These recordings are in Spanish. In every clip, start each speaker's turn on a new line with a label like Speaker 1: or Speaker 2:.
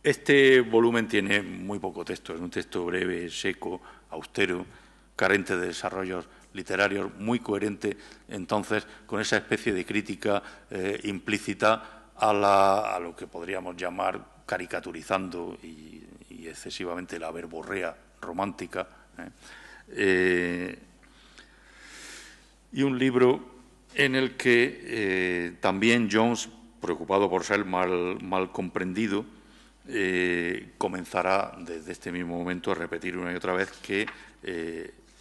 Speaker 1: Este volumen tiene muy poco texto, es un texto breve, seco, austero, carente de desarrollos literarios, muy coherente, entonces, con esa especie de crítica implícita a lo que podríamos llamar, caricaturizando y excesivamente, la verborrea romántica. Y un libro en el que también Jones, preocupado por ser mal comprendido, comenzará desde este mismo momento a repetir una y otra vez que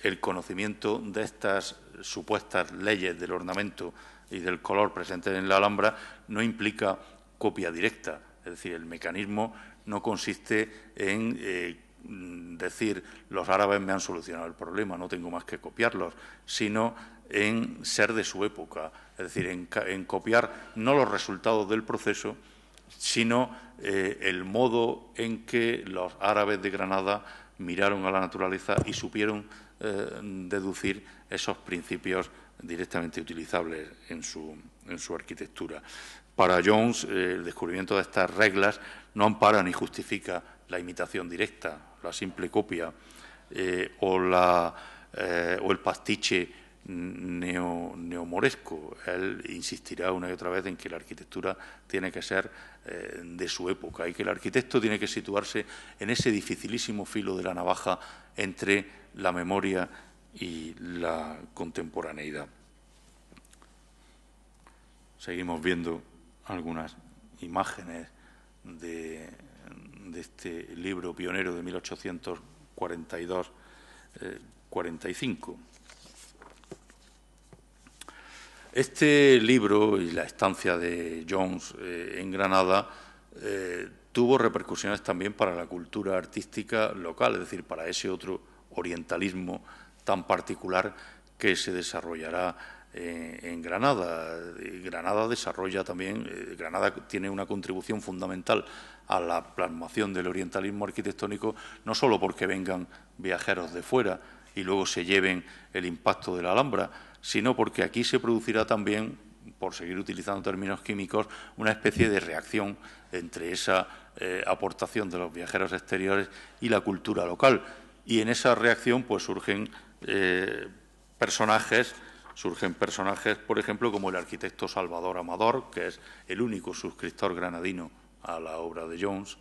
Speaker 1: el conocimiento de estas supuestas leyes del ornamento y del color presentes en la Alhambra no implica copia directa. Es decir, el mecanismo no consiste en decir los árabes me han solucionado el problema, no tengo más que copiarlos, sino en ser de su época, es decir, en copiar no los resultados del proceso, sino el modo en que los árabes de Granada miraron a la naturaleza y supieron deducir esos principios directamente utilizables en su arquitectura. Para Jones, el descubrimiento de estas reglas no ampara ni justifica la imitación directa, la simple copia o el pastiche neomoresco. Él insistirá una y otra vez en que la arquitectura tiene que ser de su época y que el arquitecto tiene que situarse en ese dificilísimo filo de la navaja entre la memoria y la contemporaneidad. Seguimos viendo algunas imágenes de este libro pionero de 1842-45. Este libro y la estancia de Jones en Granada tuvo repercusiones también para la cultura artística local, es decir, para ese otro orientalismo tan particular que se desarrollará en Granada. Granada desarrolla también, Granada tiene una contribución fundamental a la plasmación del orientalismo arquitectónico, no solo porque vengan viajeros de fuera y luego se lleven el impacto de la Alhambra, sino porque aquí se producirá también, por seguir utilizando términos químicos, una especie de reacción entre esa aportación de los viajeros exteriores y la cultura local. Y en esa reacción pues surgen personajes, por ejemplo, como el arquitecto Salvador Amador, que es el único suscriptor granadino a la obra de Jones,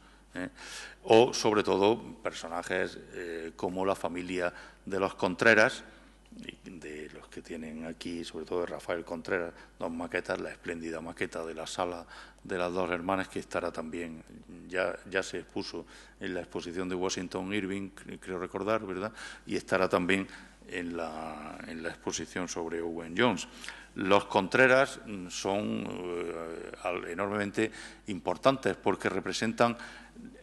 Speaker 1: o, sobre todo, personajes como la familia de los Contreras, de los que tienen aquí, sobre todo de Rafael Contreras, dos maquetas, la espléndida maqueta de la sala de las dos hermanas, que estará también, ya se expuso en la exposición de Washington Irving, creo recordar, ¿verdad?, y estará también en la exposición sobre Owen Jones. Los Contreras son enormemente importantes porque representan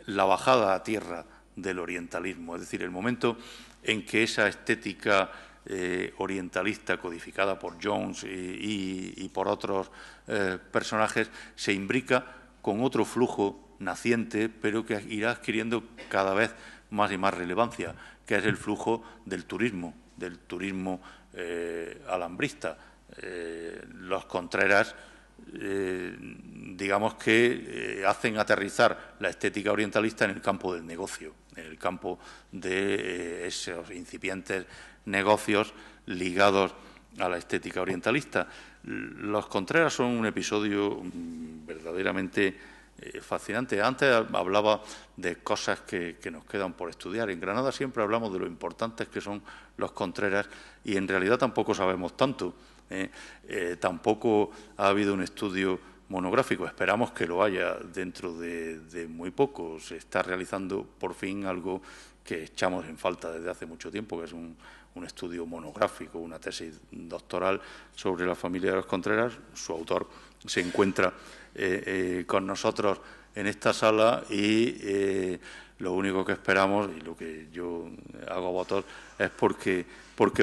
Speaker 1: la bajada a tierra del orientalismo, es decir, el momento en que esa estética orientalista codificada por Jones y por otros personajes se imbrica con otro flujo naciente, pero que irá adquiriendo cada vez más y más relevancia, que es el flujo del turismo alambrista. Los Contreras, digamos que hacen aterrizar la estética orientalista en el campo del negocio, en el campo de esos incipientes negocios ligados a la estética orientalista. Los Contreras son un episodio verdaderamente fascinante. Antes hablaba de cosas que nos quedan por estudiar. En Granada siempre hablamos de lo importantes que son los Contreras y en realidad tampoco sabemos tanto. Tampoco ha habido un estudio monográfico. Esperamos que lo haya dentro de muy poco. Se está realizando por fin algo que echamos en falta desde hace mucho tiempo, que es un estudio monográfico, una tesis doctoral sobre la familia de los Contreras. Su autor se encuentra con nosotros en esta sala y lo único que esperamos, y lo que yo hago votos, es porque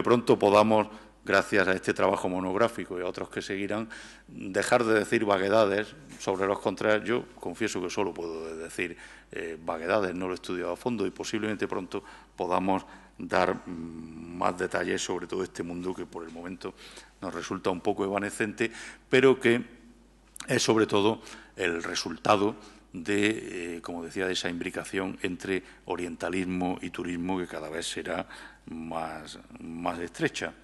Speaker 1: pronto podamos, gracias a este trabajo monográfico y a otros que seguirán, dejar de decir vaguedades sobre los Contreras. Yo confieso que solo puedo decir vaguedades, no lo he estudiado a fondo y posiblemente pronto podamos dar más detalles sobre todo este mundo que por el momento nos resulta un poco evanescente, pero que es sobre todo el resultado de, como decía, de esa imbricación entre orientalismo y turismo, que cada vez será más estrecha.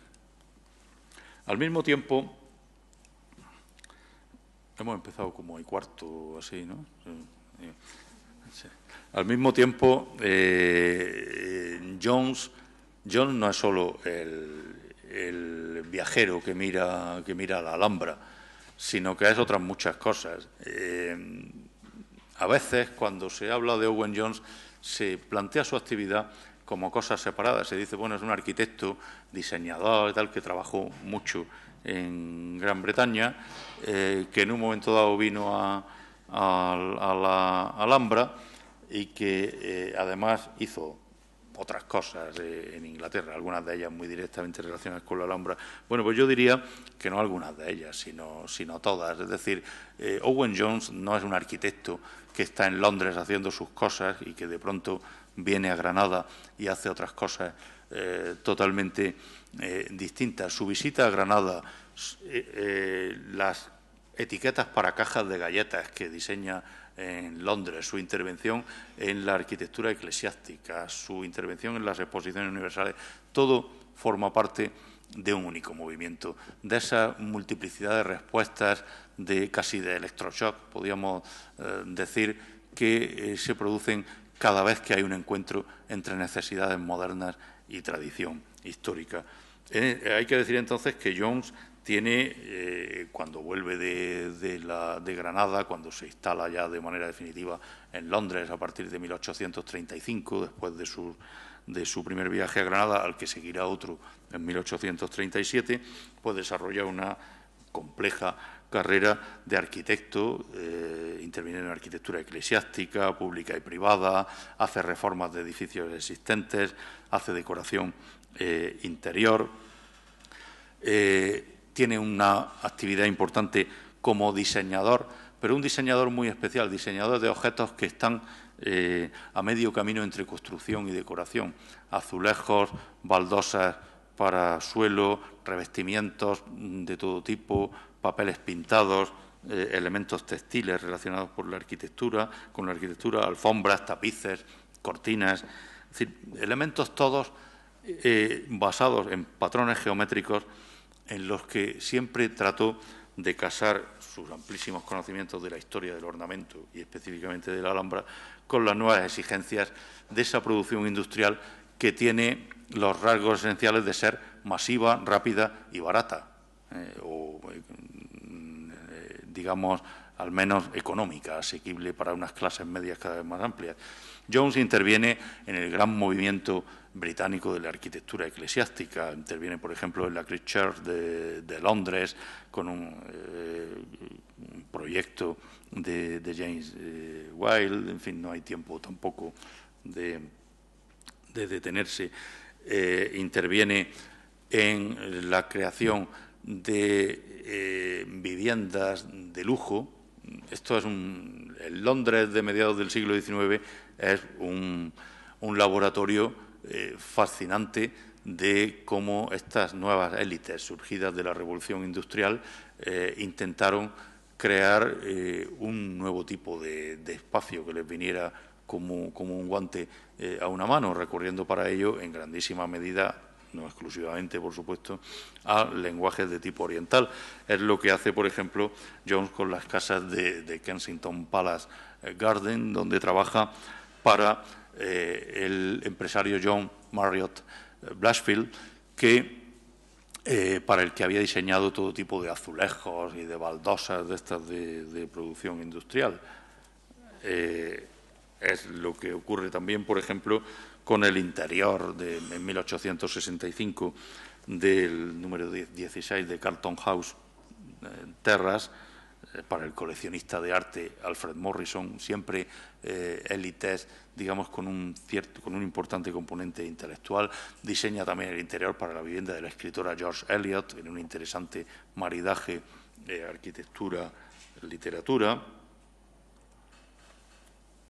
Speaker 1: Al mismo tiempo, hemos empezado como el cuarto, así, ¿no? Sí. Al mismo tiempo, Jones no es solo el viajero que mira la Alhambra, sino que es otras muchas cosas. A veces, cuando se habla de Owen Jones, se plantea su actividad como cosas separadas. Se dice, bueno, es un arquitecto, diseñador y tal, que trabajó mucho en Gran Bretaña, que en un momento dado vino a la Alhambra y que además hizo otras cosas en Inglaterra, algunas de ellas muy directamente relacionadas con la Alhambra. Bueno, pues yo diría que no algunas de ellas, sino todas. Es decir, Owen Jones no es un arquitecto que está en Londres haciendo sus cosas y que de pronto viene a Granada y hace otras cosas totalmente distintas. Su visita a Granada, las etiquetas para cajas de galletas que diseña en Londres, su intervención en la arquitectura eclesiástica, su intervención en las exposiciones universales, todo forma parte de un único movimiento, de esa multiplicidad de respuestas, casi de electroshock, podríamos decir, que se producen cada vez que hay un encuentro entre necesidades modernas y tradición histórica. Hay que decir entonces que Jones tiene, cuando vuelve de Granada, cuando se instala ya de manera definitiva en Londres a partir de 1835, después de su primer viaje a Granada, al que seguirá otro en 1837, pues desarrolla una compleja carrera de arquitecto, interviene en arquitectura eclesiástica, pública y privada, hace reformas de edificios existentes, hace decoración interior, tiene una actividad importante como diseñador, pero un diseñador muy especial, diseñador de objetos que están a medio camino entre construcción y decoración, azulejos, baldosas para suelo, revestimientos de todo tipo, papeles pintados, elementos textiles relacionados con la arquitectura, alfombras, tapices, cortinas, es decir, elementos todos basados en patrones geométricos en los que siempre trató de casar sus amplísimos conocimientos de la historia del ornamento y específicamente de la Alhambra con las nuevas exigencias de esa producción industrial que tiene los rasgos esenciales de ser masiva, rápida y barata, digamos, al menos económica, asequible para unas clases medias cada vez más amplias. Jones interviene en el gran movimiento británico de la arquitectura eclesiástica, interviene, por ejemplo, en la Christ Church de Londres, con un proyecto de James Wilde, en fin, no hay tiempo tampoco de detenerse. Interviene en la creación de viviendas de lujo. Esto es el Londres de mediados del siglo XIX es un laboratorio fascinante de cómo estas nuevas élites surgidas de la revolución industrial intentaron crear un nuevo tipo de espacio que les viniera como un guante a una mano, recurriendo para ello en grandísima medida, no exclusivamente, por supuesto, a lenguajes de tipo oriental. Es lo que hace, por ejemplo, Jones con las casas de Kensington Palace Garden, donde trabaja para el empresario John Marriott Blatchfield, para el que había diseñado todo tipo de azulejos y de baldosas de estas de producción industrial. Es lo que ocurre también, por ejemplo, con el interior en 1865 del número 16 de Carlton House Terrace, para el coleccionista de arte Alfred Morrison, siempre élites, digamos, con un importante componente intelectual. Diseña también el interior para la vivienda de la escritora George Eliot, en un interesante maridaje de arquitectura-literatura.